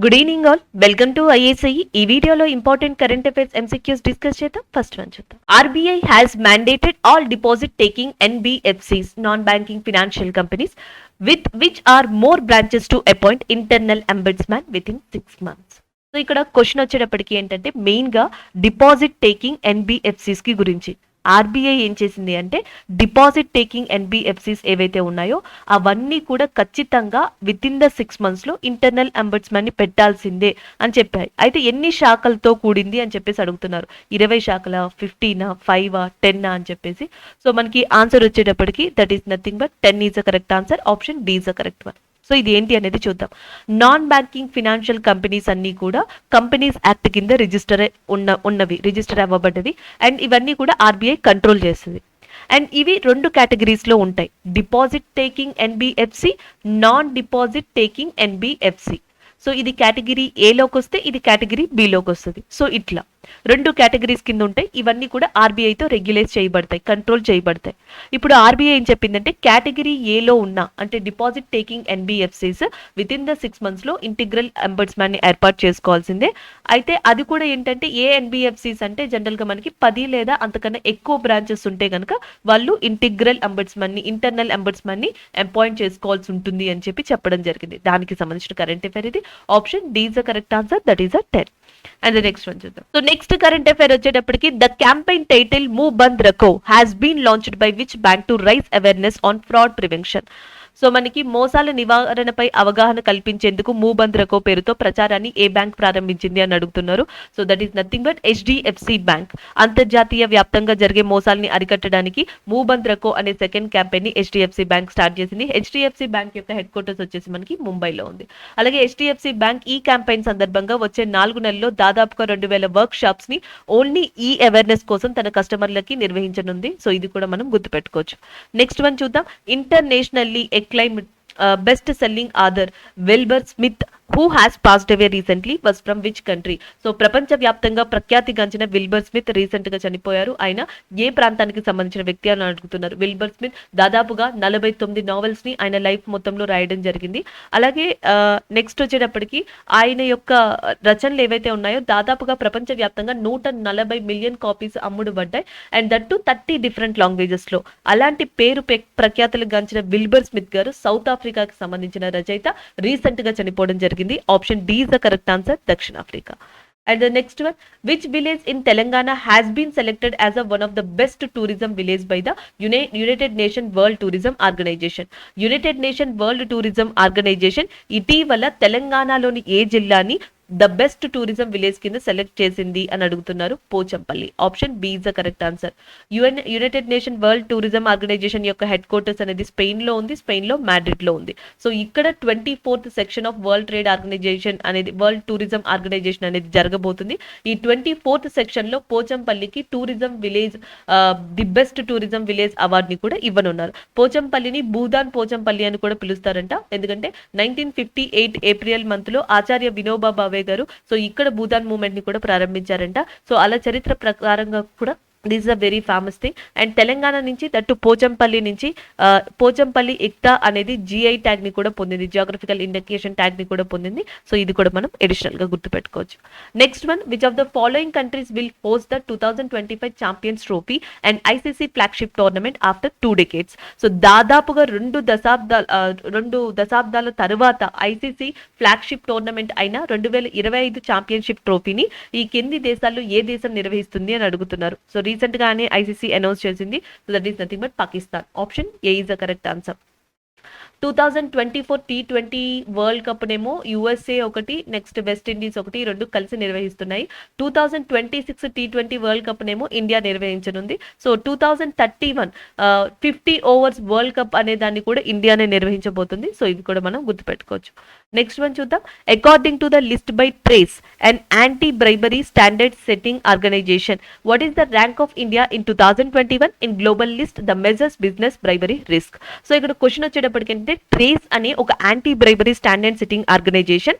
Good evening all. Welcome to ISI. ఈ వీడియోలో important current affairs MCQs discuss చేద్దాం. First one చూద్దాం. RBI has mandated all deposit taking NBFCs non banking financial companies with which are more branches to appoint internal ombudsman within 6 months. So ఇక్కడ question వచ్చేటప్పటికి ఏంటంటే main గా deposit taking NBFCs కి గురించి RBI ఏం చేసింది అంటే డిపాజిట్ టేకింగ్ ఎన్బిఎఫ్సిస్ ఏవైతే ఉన్నాయో అవన్నీ కూడా ఖచ్చితంగా విత్ ఇన్ ద 6 months లో ఇంటర్నల్ అంబడ్స్మన్ ని పెట్టాల్సిందే అని చెప్పాయి. అయితే ఎన్ని శాఖలతో కూడింది అని చెప్పేసి అడుగుతున్నారు. 20 శాఖల, 15, 5, 10 అని చెప్పేసి. సో మనకి ఆన్సర్ వచ్చేటప్పటికి that is nothing but 10 is a correct answer. Option D is a correct one. So ఇది ఏంటి అనేది చూద్దాం. నాన్ బ్యాంకింగ్ ఫినాన్షియల్ కంపెనీస్ అన్ని కూడా కంపెనీస్ యాక్ట్ కింద రిజిస్టర్ అవ్వబడ్డవి అండ్ ఇవన్నీ కూడా ఆర్బీఐ కంట్రోల్ చేస్తుంది. అండ్ ఇవి 2 కేటగిరీస్ లో ఉంటాయి. Deposit taking NBFC, non deposit taking NBFC. So ఇది కేటగిరీ ఏలోకి వస్తే ఇది కేటగిరీ బిలోకి వస్తుంది. సో ఇట్లా 2 కేటగిరీస్ కింద ఉంటాయి. ఇవన్నీ కూడా ఆర్బీఐతో రెగ్యులేట్ చేయబడతాయి, కంట్రోల్ చేయబడతాయి. ఇప్పుడు ఆర్బీఐ ఏం చెప్పిందంటే కేటగిరీ ఏలో ఉన్న అంటే deposit taking NBFCs with in the 6 months లో ఇంటిగ్రల్ అంబడ్స్మన్ ని ఏర్పాటు చేసుకోవాల్సిందే. అయితే అది కూడా ఏంటంటే ఏ ఎన్బిఎఫ్సిస్ అంటే జనరల్ గా మనకి 10 లేదా అంతకన్నా ఎక్కువ బ్రాంచెస్ ఉంటే కనుక వాళ్ళు ఇంటిగ్రల్ అంబడ్స్మన్ ని ఇంటర్నల్ అంబడ్స్మన్ ని అపాయింట్ చేసుకోవాల్సి ఉంటుంది అని చెప్పడం జరిగింది. దానికి సంబంధించిన కరెంట్ అఫైర్ ఇది. Option D is the correct answer. That is a 10. And the next one చూద్దాం. సో నెక్స్ట్ కరెంట్ అఫైర్ వచ్చేటప్పటికి the campaign title Mooh Band Rakho has been launched by which bank to raise awareness on fraud prevention. So మనకి మోసాల నివారణపై అవగాహన కల్పించేందుకు move Band రఖో పేరుతో ప్రచారాన్ని ఏ bank ప్రారంభించింది అని అడుగుతున్నారు. So that is nothing but HDFC bank. అంతర్జాతీయ వ్యాప్తంగా జరిగే మోసాలని అరికట్టడానికి మూవ్ బంద్ రఖో అనే సెకండ్ క్యాంపెయిన్ ని హెచ్డిఎఫ్సి బ్యాంక్ స్టార్ట్ చేసింది. హెచ్డిఎఫ్సి బ్యాంక్ యొక్క హెడ్ క్వార్టర్స్ వచ్చేసి మనకి ముంబైలో ఉంది. అలాగే హెచ్డిఎఫ్సి బ్యాంక్ ఈ క్యాంపెయిన్ సందర్భంగా వచ్చే 4 నెలల్లో దాదాపుగా 2000 వర్క్ షాప్స్ ని ఓన్లీ ఈ అవేర్నెస్ కోసం తన కస్టమర్లకి నిర్వహించనుంది. సో ఇది కూడా మనం గుర్తుపెట్టుకోవచ్చు. నెక్స్ట్ వన్ చూద్దాం. Internationally acclaimed best selling author Wilbur Smith who has passed away recently was from which country. So ప్రపంచ వ్యాప్తంగా ప్రఖ్యాతిగాంచిన విల్బర్ స్మిత్ రీసెంట్ గా చనిపోయారు. ఆయన ఏ ప్రాంతానికి సంబంధించిన వ్యక్తి అని అడుగుతున్నారు. విల్బర్ స్మిత్ దాదాపుగా 49 నావెల్స్ ని ఆయన లైఫ్ మొత్తంలో రాయడం జరిగింది. అలాగే నెక్స్ట్ వచ్చేటప్పటికి ఆయన యొక్క రచనలు ఏవైతే ఉన్నాయో దాదాపుగా ప్రపంచ వ్యాప్తంగా 140 మిలియన్ కాపీస్ అమ్ముడుబడ్డాయి. And that to 30 different languages లో. అలాంటి పేరు ప్రఖ్యాతులకు గాంచిన విల్బర్ స్మిత్ గారు సౌత్ ఆఫ్రికాకి సంబంధించిన రచయిత. రీసెంట్ గా చనిపోవడం జరిగింది. Option D is the correct answer. దక్షిణాఫ్రికా. And the next one, which village in Telangana has been selected as one of the best tourism village by the United Nations World Tourism Organization. United Nations World Tourism Organization ఇటీవల తెలంగాణలోని ఏ జిల్లాని the best tourism village కింద select చేసింది అని అడుగుతున్నారు. Pochampalli. Option B is the correct answer. United Nation World tourism Organization యొక్క head క్వార్టర్స్ అనేది స్పెయిన్ లో ఉంది. స్పెయిన్ లో మాడ్రిడ్ లో ఉంది. సో ఇక్కడ 24th section of world trade organisation అనేది వరల్డ్ టూరిజం ఆర్గనైజేషన్ అనేది జరగబోతుంది. ఈ 24th సెక్షన్ లో పోచంపల్లికి tourism village the best tourism village award ని కూడా ఇవ్వనున్నారు. పోచంపల్లిని భూదాన్ పోచంపల్లి అని కూడా పిలుస్తారంట. ఎందుకంటే 1958 ఏప్రిల్ మంత్ లో ఆచార్య వినోబా భావే గారు సో ఇక్కడ భూదాన్ మూవ్మెంట్ ని కూడా ప్రారంభించారంట. సో అలా చరిత్ర ప్రకారంగా కూడా this is a very famous thing. And Telangana నుంచి దట్టు పోచంపల్లి నుంచి పోచంపల్లి ఇక్తా అనేది జిఐ ట్యాగ్ ని కూడా పొందింది. జియోగ్రఫికల్ ఇండికేషన్ ట్యాగ్ ని కూడా పొందింది. సో ఇది కూడా మనం అడిషనల్ గా గుర్తుపెట్టుకోవచ్చు. Next one, which of the following countries will host the 2025 champions trophy and ICC flagship tournament after 2 decades. So దాదాపుగా 2 దశాబ్దాల తరువాత ఐసీసీ ఫ్లాగ్షిప్ టోర్నమెంట్ అయిన 2025 ఛాంపియన్షిప్ ట్రోఫీని ఈ కింది దేశాల్లో ఏ దేశం నిర్వహిస్తుంది అని అడుగుతున్నారు. సో రీసెంట్ గానే ఐసీసీ అనౌన్స్ చేసింది. So that is nothing but Pakistan. Option A is the correct answer. 2024 T20 world cup నేమో యుఎస్ఏ ఒకటి, నెక్స్ట్ వెస్ట్ ఇండీస్ ఒకటి, 2 కలిసి నిర్వహిస్తున్నాయి. 2026 T20 వరల్డ్ కప్ నేమో ఇండియా నిర్వహించనుంది. సో 2031 50 ఓవర్స్ వరల్డ్ కప్ అనే దాన్ని కూడా ఇండియానే నిర్వహించబోతుంది. సో ఇది కూడా మనం గుర్తుపెట్టుకోవచ్చు. నెక్స్ట్ వన్ చూద్దాం. According to the list by TRACE and anti bribery standard setting organisation, what is the rank of India in 2021 in global list the measures business bribery risk. So ఇక్కడ question వచ్చేటప్పటికి TRACE అనే ఒక anti bribery standard setting organisation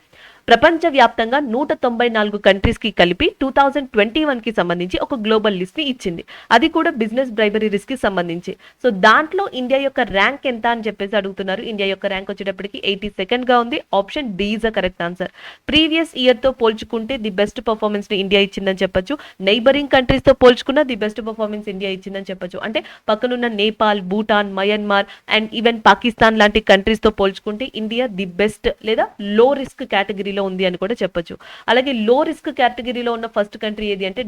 ప్రపంచవ్యాప్తంగా 194 countries కి కలిపి 2021 కి సంబంధించి ఒక గ్లోబల్ లిస్ట్ ని ఇచ్చింది. అది కూడా బిజినెస్ బ్రైబరీ రిస్క్ కి సంబంధించి. సో దాంట్లో ఇండియా యొక్క ర్యాంక్ ఎంత అని చెప్పేసి అడుగుతున్నారు. ఇండియా యొక్క ర్యాంక్ వచ్చేటప్పటికి 82nd గా ఉంది. Option D is the correct answer. Previous year తో పోల్చుకుంటే ది బెస్ట్ పర్ఫార్మెన్స్ ని ఇండియా ఇచ్చిందని చెప్పొచ్చు. నైబరింగ్ కంట్రీస్ తో పోల్చుకున్న ది బెస్ట్ పర్ఫార్మెన్స్ ఇండియా ఇచ్చిందని చెప్పొచ్చు. అంటే పక్కనున్న Nepal, Bhutan, Myanmar and even Pakistan లాంటి కంట్రీస్ తో పోల్చుకుంటే ఇండియా ది బెస్ట్ లేదా లో రిస్క్ కేటగిరీలో ఉంది అని కూడా చెప్పొచ్చు. అలాగే లో రిస్క్ కేటగిరీలో ఉన్న ఫస్ట్ కంట్రీ ఏది అంటే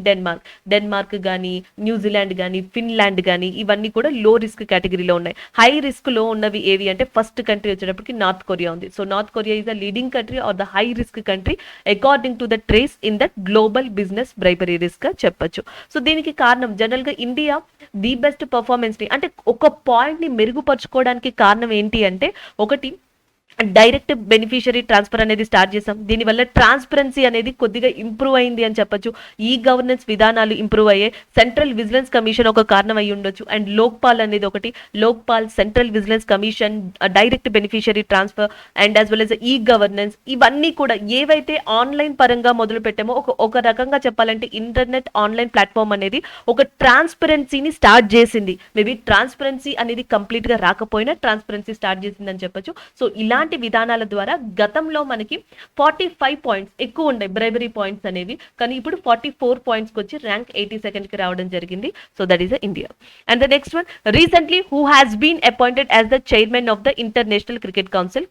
డెన్మార్క్ కానీ, న్యూజిలాండ్ కానీ, ఫిన్లాండ్ కానీ ఇవన్నీ కూడా లో రిస్క్ కేటగిరీలో ఉన్నాయి. హై రిస్క్ లో ఉన్నవి ఏవి అంటే ఫస్ట్ కంట్రీ వచ్చేటప్పటికి నార్త్ కొరియా ఉంది. So North Korea is the leading country or the high risk country according to the TRACE in the global business bribery risk చెప్పొచ్చు. సో దీనికి కారణం జనరల్ గా ఇండియా ది బెస్ట్ పర్ఫార్మెన్స్ ని అంటే ఒక పాయింట్ ని మెరుగుపరచుకోవడానికి కారణం ఏంటి అంటే ఒకటి డైరెక్ట్ బెనిఫిషియరీ ట్రాన్స్ఫర్ అనేది స్టార్ట్ చేసాం. దీనివల్ల ట్రాన్స్పరెన్సీ అనేది కొద్దిగా ఇంప్రూవ్ అయింది అని చెప్పొచ్చు. ఈ గవర్నెన్స్ విధానాలు ఇంప్రూవ్ అయ్యాయి. సెంట్రల్ విజిలెన్స్ కమిషన్ ఒక కారణం అయి ఉండొచ్చు. అండ్ లోక్పాల్ అనేది ఒకటి. Lokpal, central vigilance commission, direct beneficiary transfer and as well as e governance ఇవన్నీ కూడా ఏవైతే ఆన్లైన్ పరంగా మొదలు పెట్టామో ఒక రకంగా చెప్పాలంటే ఇంటర్నెట్ ఆన్లైన్ ప్లాట్ఫామ్ అనేది ఒక ట్రాన్స్పరెన్సీని స్టార్ట్ చేసింది. మేబీ ట్రాన్స్పరెన్సీ అనేది కంప్లీట్ గా రాకపోయినా ట్రాన్స్పరెన్సీ స్టార్ట్ చేసింది అని చెప్పొచ్చు. సో ఇలాంటి విధానాల ద్వారా గతంలో మనకి 45 పాయింట్స్ ఎక్కువ ఉండే బ్రైబరీ పాయింట్స్ అనేవి, కానీ ఇప్పుడు 44 పాయింట్స్ వచ్చి ర్యాంక్ 82nd కి రావడం జరిగింది. So that is India. And the next one, recently who has been appointed as the chairman of the international cricket council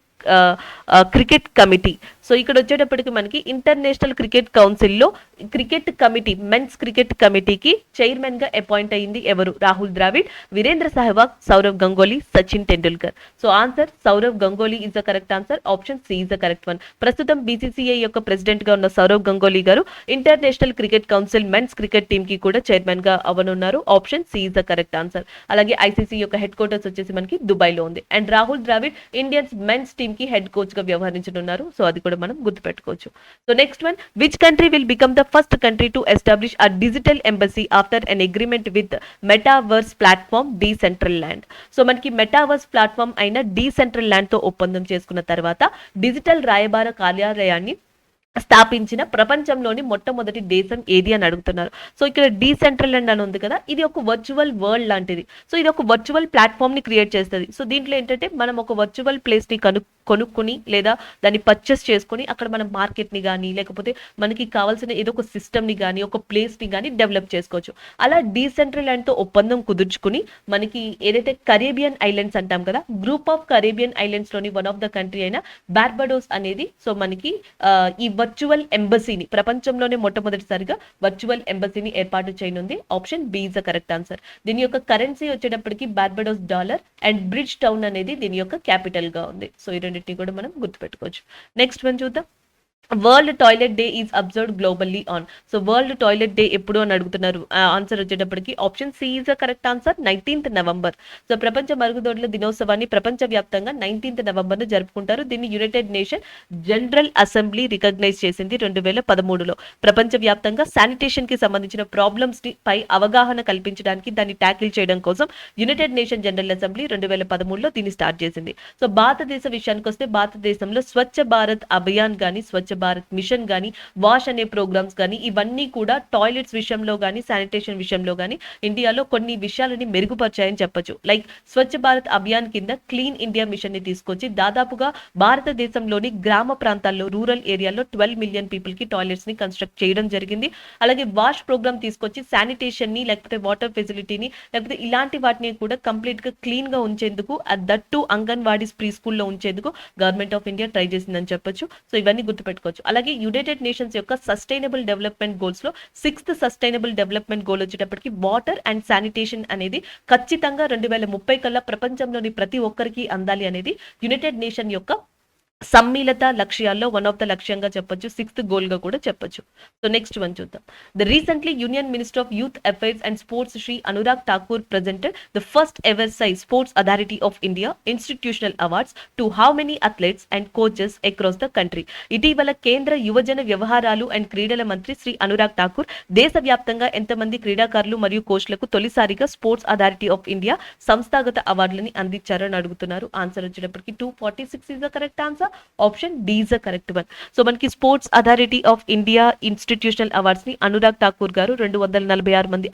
cricket committee. So ఇక్కడ వచ్చేటప్పటికి మనకి ఇంటర్నేషనల్ క్రికెట్ కౌన్సిల్లో క్రికెట్ కమిటీ, మెన్స్ క్రికెట్ కమిటీకి chairman గా appoint అయింది ఎవరు? Rahul Dravid, Virender Sehwag, Sourav Ganguly, Sachin Tendulkar. So answer Sourav Ganguly is the correct answer. Option C is the correct one. ప్రస్తుతం BCCI యొక్క ప్రెసిడెంట్ గా ఉన్న సౌరవ్ గంగోలీ గారు international cricket council men's cricket team కి కూడా చైర్మన్ గా అవనున్నారు. Option C is the correct answer. అలాగే ఐసీసీ యొక్క హెడ్ క్వార్టర్స్ వచ్చేసి మనకి దుబాయ్ లో ఉంది. And Rahul Dravid Indians men's team కి హెడ్ కోచ్ గా వ్యవహరించనున్నారు. సో అది కూడా మనం గుర్తుపెట్టుకోవచ్చు. So next one, which country will become the first country to establish a digital embassy after an agreement with metaverse platform డీసెంట్రల్ land. So మనకి మెటావర్స్ ప్లాట్ఫామ్ అయిన డీసెంట్రల్ land తో ఒప్పందం చేసుకున్న తర్వాత డిజిటల్ రాయబార కార్యాలయాన్ని స్థాపించిన ప్రపంచంలోని మొట్టమొదటి దేశం ఏది అని అడుగుతున్నారు. సో ఇక్కడ డీసెంట్రల్ ల్యాండ్ అని ఉంది కదా, ఇది ఒక వర్చువల్ వరల్డ్ లాంటిది. సో ఇది ఒక వర్చువల్ ప్లాట్ఫామ్ ని క్రియేట్ చేస్తుంది. సో దీంట్లో ఏంటంటే మనం ఒక వర్చువల్ ప్లేస్ ని కొనుక్కుని లేదా దాన్ని పర్చేస్ చేసుకుని అక్కడ మనం మార్కెట్ ని కానీ లేకపోతే మనకి కావాల్సిన ఏదో ఒక సిస్టమ్ ని కానీ ఒక ప్లేస్ ని కానీ డెవలప్ చేసుకోవచ్చు. అలా డీసెంట్రల్ ల్యాండ్ తో ఒప్పందం కుదుర్చుకుని మనకి ఏదైతే కరేబియన్ ఐలాండ్స్ అంటాం కదా, గ్రూప్ ఆఫ్ కరేబియన్ ఐలాండ్స్ లోని వన్ ఆఫ్ ద కంట్రీ అయిన బార్బడోస్ అనేది సో మనకి ఈ వర్చువల్ ఎంబసీని ప్రపంచంలోనే మొట్టమొదటిసారిగా వర్చువల్ ఎంబసీని ఏర్పాటు చేయనుంది. Option B is the correct answer. దీని యొక్క కరెన్సీ వచ్చేటప్పటికి Barbados dollar and Bridgetown అనేది దీని యొక్క క్యాపిటల్ గా ఉంది. సో ఈ రెండింటిని కూడా మనం గుర్తుపెట్టుకోవచ్చు. నెక్స్ట్ వన్ చూద్దాం. World toilet day is observed globally on. So world toilet day ఎప్పుడు అని అడుగుతున్నారు. ఆన్సర్ వచ్చేటప్పటికి option C is the correct answer. 19th November. So ప్రపంచ మరుగుదొడ్ల దినోత్సవాన్ని ప్రపంచవ్యాప్తంగా 19th నవంబర్ జరుపుకుంటారు. దీన్ని United Nation General Assembly recognise చేసింది 2013లో. ప్రపంచవ్యాప్తంగా శానిటేషన్ కి సంబంధించిన ప్రాబ్లమ్స్ పై అవగాహన కల్పించడానికి దాన్ని ట్యాకిల్ చేయడం కోసం యునైటెడ్ నేషన్ జనరల్ అసెంబ్లీ 2013లో దీన్ని స్టార్ట్ చేసింది. సో భారతదేశ విషయానికి వస్తే భారతదేశంలో స్వచ్ఛ భారత్ అభియాన్ గానీ స్వచ్ఛ భారత్ మిషన్ గానీ వాష్ అనే ప్రోగ్రామ్స్ గానీ ఇవన్నీ కూడా టాయిలెట్స్ విషయంలో గానీ శానిటేషన్ విషయంలో గానీ ఇండియాలో కొన్ని విషయాలని మెరుగుపరిచాయని చెప్పొచ్చు. లైక్ స్వచ్ఛ భారత్ అభియాన్ కింద క్లీన్ ఇండియా మిషన్ ని తీసుకొచ్చి దాదాపుగా భారతదేశంలోని గ్రామ ప్రాంతాల్లో రూరల్ ఏరియాలో 12 మిలియన్ పీపుల్ కి టాయిలెట్స్ ని కన్స్ట్రక్ట్ చేయడం జరిగింది. అలాగే వాష్ ప్రోగ్రామ్ తీసుకొచ్చి శానిటేషన్ ని లేకపోతే వాటర్ ఫెసిలిటీని లేకపోతే ఇలాంటి వాటిని కూడా కంప్లీట్ గా క్లీన్ గా ఉంచేందుకు దట్టు అంగన్వాడీస్ ప్రీ స్కూల్లో ఉంచేందుకు గవర్నమెంట్ ఆఫ్ ఇండియా ట్రై చేసిందని చెప్పొచ్చు. సో ఇవన్నీ గుర్తుపెట్టుకోవచ్చు. అలాగే యునైటెడ్ నేషన్స్ యొక్క సస్టైనబుల్ డెవలప్మెంట్ గోల్స్ లో 6th సస్టైనబుల్ డెవలప్మెంట్ గోల్ వచ్చేటప్పటికి వాటర్ అండ్ శానిటేషన్ అనేది ఖచ్చితంగా 2030 కల్లా ప్రపంచంలోని ప్రతి ఒక్కరికి అందాలి అనేది యునైటెడ్ నేషన్ యొక్క సమ్మిళిత లక్ష్యాల్లో వన్ ఆఫ్ ద లక్ష్యంగా చెప్పొచ్చు. 6th గోల్ గా కూడా చెప్పొచ్చు. సో నెక్స్ట్ వన్ చూద్దాం. The recently union minister of youth affairs and sports Shri Anurag Thakur presented the first ever SAI sports authority of India institutional awards to how many athletes and coaches across the country. ఇటీవల కేంద్ర యువజన వ్యవహారాలు and క్రీడల మంత్రి శ్రీ అనురాగ్ ఠాకూర్ దేశవ్యాప్తంగా ఎంతమంది క్రీడాకారులు మరియు కోచ్లకు తొలిసారిగా స్పోర్ట్స్ అథారిటీ ఆఫ్ ఇండియా సంస్థాగత అవార్డులని అందించారని అడుగుతున్నారు. ఆన్సర్ వచ్చేటప్పటికి 246 is the correct answer. Option D is the correct one. So మనకి sports authority of India institutional awards ని అనురాగ్ ఠాకూర్ గారు 246 మంది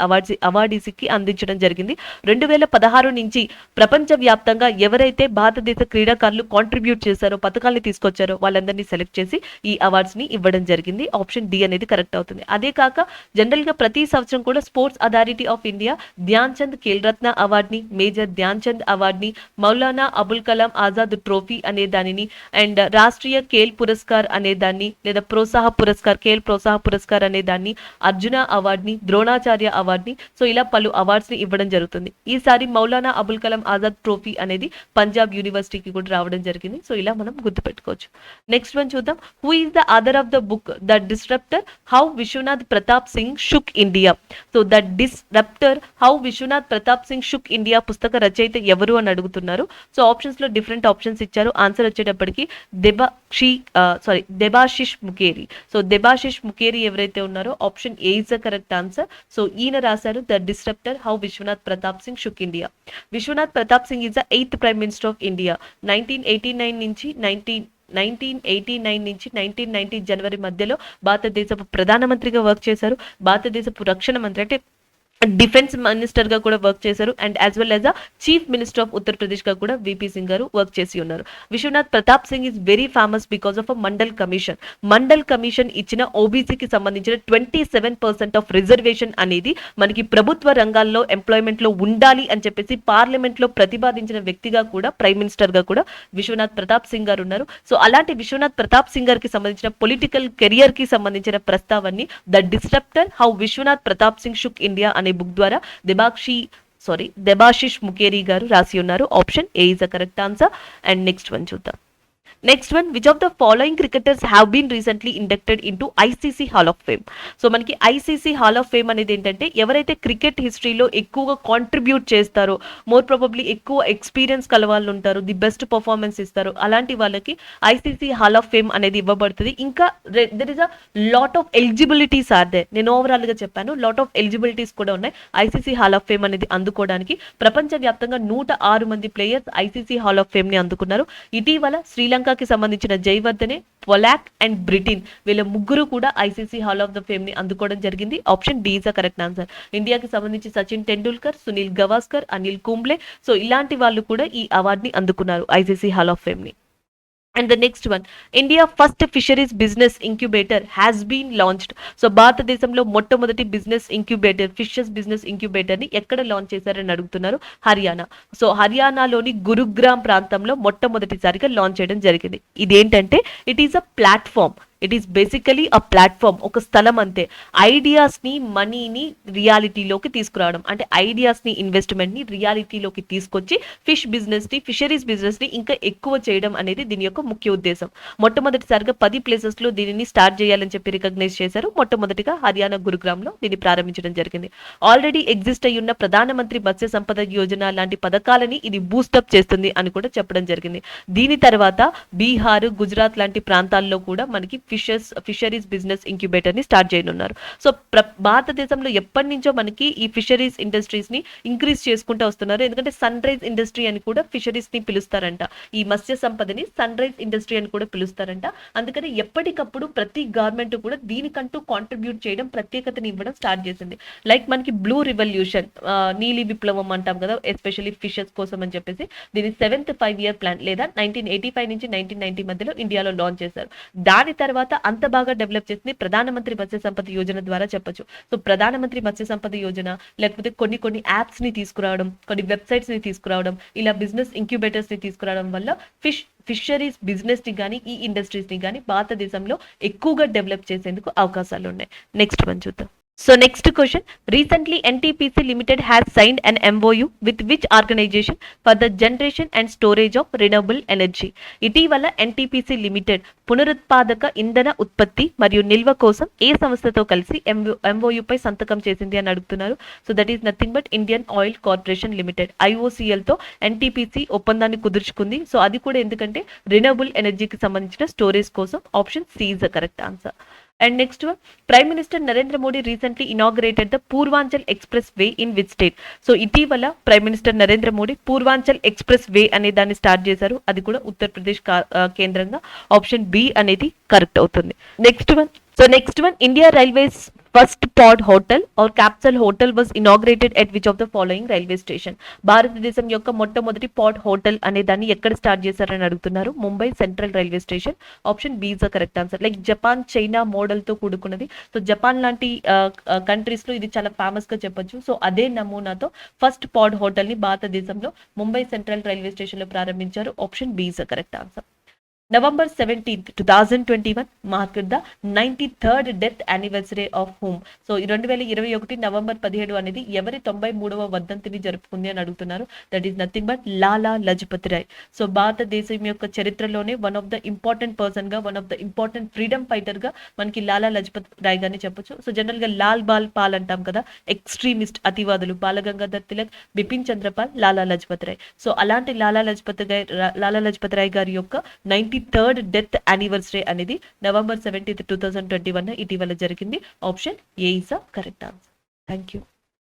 అవార్డీస్కి అందించడం జరిగింది. 2016 నుంచి ప్రపంచ వ్యాప్తంగా ఎవరైతే భారతదేశ క్రీడాకారులు కాంట్రిబ్యూట్ చేశారో, పథకాల్ని తీసుకొచ్చారో వాళ్ళందరినీ సెలెక్ట్ చేసి ఈ అవార్డ్స్ ని ఇవ్వడం జరిగింది. ఆప్షన్ డి అనేది కరెక్ట్ అవుతుంది. అదే కాక జనరల్ గా ప్రతి సంవత్సరం కూడా sports authority of India Dhyan Chand Khel Ratna award ని, మేజర్ ధ్యాన్ చంద్ అవార్డ్ ని, మౌలానా అబుల్ కలాం ఆజాద్ ట్రోఫీ అనే దానిని, అండ్ రాష్ట్రీయ ఖేల్ పురస్కార్ అనే దాన్ని, లేదా ప్రోత్సాహ పురస్కార్, ఖేల్ ప్రోత్సాహ పురస్కార్ అనే దాన్ని, అర్జున అవార్డ్ ని, ద్రోణాచార్య అవార్డ్ ని, సో ఇలా పలు అవార్డ్స్ ని ఇవ్వడం జరుగుతుంది. ఈసారి మౌలానా అబుల్ కలాం ఆజాద్ ట్రోఫీ అనేది పంజాబ్ యూనివర్సిటీకి కూడా రావడం జరిగింది. సో ఇలా మనం గుర్తుపెట్టుకోవచ్చు. నెక్స్ట్ వన్ చూద్దాం. Who is the author of the book the disruptor how Vishwanath Pratap Singh shook India? So the disruptor how Vishwanath Pratap Singh shook India పుస్తక రచయిత ఎవరు అని అడుగుతున్నారు. సో ఆప్షన్స్ లో డిఫరెంట్ ఆప్షన్స్ ఇచ్చారు. ఆన్సర్ వచ్చేటప్పటికి దెబాశిష్ ముఖేరి. సో దెబాశిష్ ముఖేరి ఎవరైతే ఉన్నారో option A is the correct answer. So ఈయన రాశారు the disruptor how Vishwanath Pratap Singh shook India. Vishwanath Pratap Singh is the 8th prime minister of India. 1989 నుంచి 1990 జనవరి మధ్యలో భారతదేశపు ప్రధానమంత్రిగా వర్క్ చేశారు. భారతదేశపు రక్షణ మంత్రి అంటే డిఫెన్స్ మినిస్టర్ గా కూడా వర్క్ చేశారు. And as well as a chief minister of Uttar Pradesh గా కూడా విపి సింగ్ గారు వర్క్ చేసి ఉన్నారు. Vishwanath Pratap Singh is very famous because of a Mandal commission. Mandal commission ఇచ్చిన ఓబీసీకి సంబంధించిన 27% ఆఫ్ రిజర్వేషన్ అనేది మనకి ప్రభుత్వ రంగాల్లో ఎంప్లాయ్మెంట్ లో ఉండాలి అని చెప్పేసి పార్లమెంట్ లో ప్రతిపాదించిన వ్యక్తిగా కూడా, ప్రైమ్ మినిస్టర్ గా కూడా విశ్వనాథ్ ప్రతాప్ సింగ్ గారు ఉన్నారు. సో అలాంటి విశ్వనాథ్ ప్రతాప్ సింగ్ గారికి సంబంధించిన పొలిటికల్ కెరియర్ కి సంబంధించిన ప్రస్తావాన్ని the disruptor how Vishwanath Pratap Singh shook India అనే బుక్ ద్వారా దెబాశిష్ ముఖేరి గారు రాసి ఉన్నారు. Option A is the correct answer. And next one చూద్దాం. Next one, which of the following cricketers have been recently inducted into ICC hall of fame? So మనకి ICC hall of fame అనేది ఏంటంటే ఎవరైతే cricket హిస్టరీలో ఎక్కువగా contribute చేస్తారో, more probably ఎక్కువ experience కల వాళ్ళు ఉంటారు, ది బెస్ట్ పర్ఫార్మెన్స్ ఇస్తారు, అలాంటి వాళ్ళకి ఐసీసీ హాల్ ఆఫ్ ఫేమ్ అనేది ఇవ్వబడుతుంది. ఇంకా there is a lot of eligibilities are there. నేను ఓవరాల్ గా చెప్పాను, లాట్ ఆఫ్ ఎలిజిబిలిటీస్ కూడా ఉన్నాయి ఐసీసీ హాల్ ఆఫ్ ఫేమ్ అనేది అందుకోవడానికి. ప్రపంచ వ్యాప్తంగా 106 మంది players ICC hall of fame ని అందుకున్నారు. ఇటీవల శ్రీలంకకి సంబంధించిన జయవర్ధనే, పొలాక్ అండ్ బ్రిటిన్ వీళ్ళ ముగ్గురు కూడా ICC hall of the fame ని అందుకోవడం జరిగింది. Option D is the correct answer. ఇండియాకి సంబంధించి సచిన్ టెండూల్కర్, సునీల్ గవాస్కర్, అనిల్ కుంబ్లే, సో ఇలాంటి వాళ్ళు కూడా ఈ అవార్డ్ ని అందుకున్నారు ఐసీసీ హాల్ ఆఫ్ ఫేమ్ ని. And the next one, India first fisheries business incubator has been launched. So భారతదేశంలో మొట్టమొదటి business incubator, fishes business incubator ని ఎక్కడ లాంచ్ చేశారని అడుగుతున్నారు. హర్యానా. సో హర్యానాలోని గురుగ్రామ్ ప్రాంతంలో మొట్టమొదటిసారిగా లాంచ్ చేయడం జరిగింది. ఇదేంటంటే it is a platform. It is basically a platform, ఒక స్థలం అంతే. ఐడియాస్ ని, మనీని రియాలిటీలోకి తీసుకురావడం, అంటే ఐడియాస్ ని, ఇన్వెస్ట్మెంట్ ని రియాలిటీలోకి తీసుకొచ్చి ఫిషరీస్ బిజినెస్ ని ఇంకా ఎక్కువ చేయడం అనేది దీని యొక్క ముఖ్య ఉద్దేశం. మొట్టమొదటిసారిగా 10 ప్లేసెస్ లో దీనిని స్టార్ట్ చేయాలని చెప్పి రికగ్నైజ్ చేశారు. మొట్టమొదటిగా హర్యానా గురుగ్రామ్ లో దీన్ని ప్రారంభించడం జరిగింది. ఆల్రెడీ ఎగ్జిస్ట్ అయ్యున్న ప్రధానమంత్రి మత్స్య సంపద యోజన లాంటి పథకాలని ఇది బూస్టప్ చేస్తుంది అని కూడా చెప్పడం జరిగింది. దీని తర్వాత బీహార్, గుజరాత్ లాంటి ప్రాంతాల్లో కూడా మనకి ఫిషరీస్ బిజినెస్ ఇంక్యుబేటర్ ని స్టార్ట్ చేయనున్నారు. సో భారతదేశంలో ఎప్పటి నుంచో మనకి ఈ ఫిషరీస్ ఇండస్ట్రీస్ ని ఇంక్రీజ్ చేసుకుంటూ వస్తున్నారు. ఎందుకంటే సన్ రైజ్ ఇండస్ట్రీ అని కూడా ఫిషరీస్ ని పిలుస్తారంట. ఈ మత్స్య సంపదని సన్ రైజ్ ఇండస్ట్రీ అని కూడా పిలుస్తారంట. అందుకని ఎప్పటికప్పుడు ప్రతి గవర్నమెంట్ కూడా దీనికంటూ కాంట్రిబ్యూట్ చేయడం, ప్రత్యేకతని ఇవ్వడం స్టార్ట్ చేసింది. లైక్ మనకి బ్లూ రివల్యూషన్, నీలి విప్లవం అంటాం కదా, ఎస్పెషల్లీ ఫిషెస్ కోసం అని చెప్పేసి దీని 7th 5-year ప్లాన్ లేదా 1985 నుంచి 1990 మధ్యలో ఇండియాలో లాంచ్ చేశారు. దాని తర్వాత అంత బాగా డెవలప్ చేసింది ప్రధానమంత్రి మత్స్య సంపద యోజన ద్వారా చెప్పొచ్చు. సో ప్రధానమంత్రి మత్స్య సంపద యోజన, లేకపోతే కొన్ని యాప్స్ ని తీసుకురావడం, కొన్ని వెబ్సైట్స్ ని తీసుకురావడం, ఇలా బిజినెస్ ఇంక్యుబేటర్స్ ని తీసుకురావడం వల్ల ఫిషరీస్ బిజినెస్ ని కానీ, ఈ ఇండస్ట్రీస్ ని కానీ భారతదేశంలో ఎక్కువగా డెవలప్ చేసేందుకు అవకాశాలు ఉన్నాయి. నెక్స్ట్ వన్ చూద్దాం. So next question, recently NTPC Limited has signed an MOU with which organization for the generation and storage of renewable energy? ఇటీవల NTPC Limited పునరుత్పాదక ఇంధన ఉత్పత్తి మరియు నిల్వ కోసం ఏ సంస్థతో కలిసి MOU పై సంతకం చేసింది అని అడుగుతున్నారు. So that is nothing but Indian oil corporation limited, IOCL తో NTPC ఒప్పందాన్ని కుదుర్చుకుంది. సో అది కూడా ఎందుకంటే రినవబుల్ ఎనర్జీకి సంబంధించిన స్టోరేజ్ కోసం. Option C is the correct answer. And next one, Prime Minister Narendra Modi recently inaugurated the Purvanchal Expressway in which state? So ఇటీవల prime minister Narendra Modi Purvanchal expressway అనే దాన్ని స్టార్ట్ చేశారు. అది కూడా ఉత్తరప్రదేశ్ కేంద్రంగా. ఆప్షన్ బి అనేది కరెక్ట్ అవుతుంది. Next one India railways first pod hotel or capsule hotel was inaugurated at which of the following railway station? భారతదేశం యొక్క మొట్టమొదటి పాడ్ హోటల్ అనే దాన్ని ఎక్కడ స్టార్ట్ చేశారని అడుగుతున్నారు. Mumbai central railway station. Option B is the correct answer. Like Japan China model తో కూడుకున్నది. సో జపాన్ లాంటి కంట్రీస్ లో ఇది చాలా ఫేమస్ గా చెప్పొచ్చు. సో అదే నమూనాతో ఫస్ట్ పాడ్ హోటల్ ని భారతదేశంలో ముంబై సెంట్రల్ రైల్వే స్టేషన్ లో ప్రారంభించారు. Option B is the correct answer. November 17th, 2021 marked the 93rd death anniversary of whom? So 2021 November 17 అనేది ఎవరి 93వ వర్ధంతిని జరుపుకుంది అని అడుగుతున్నారు. That is nothing but Lala Lajpat Rai. So భారతదేశం యొక్క చరిత్రలోనే one of the important person గా, one of the important freedom fighter గా మనకి లాలా లజపతి రాయ్ గారిని చెప్పొచ్చు. సో జనరల్ గా లాల్ బాల్ పాల్ అంటాం కదా, ఎక్స్ట్రీమిస్ట్ అతివాదులు బాలగంగాధర్ తిలక్, బిపిన్ చంద్రపాల్, లాలా లజపతి రాయ్. సో అలాంటి లాలా లజపతి రాయ్ గారి యొక్క 93rd డెత్ యానివర్సరీ అనేది November 17th, 2021 ఇటీవల జరిగింది. Option A is the correct answer. Thank you.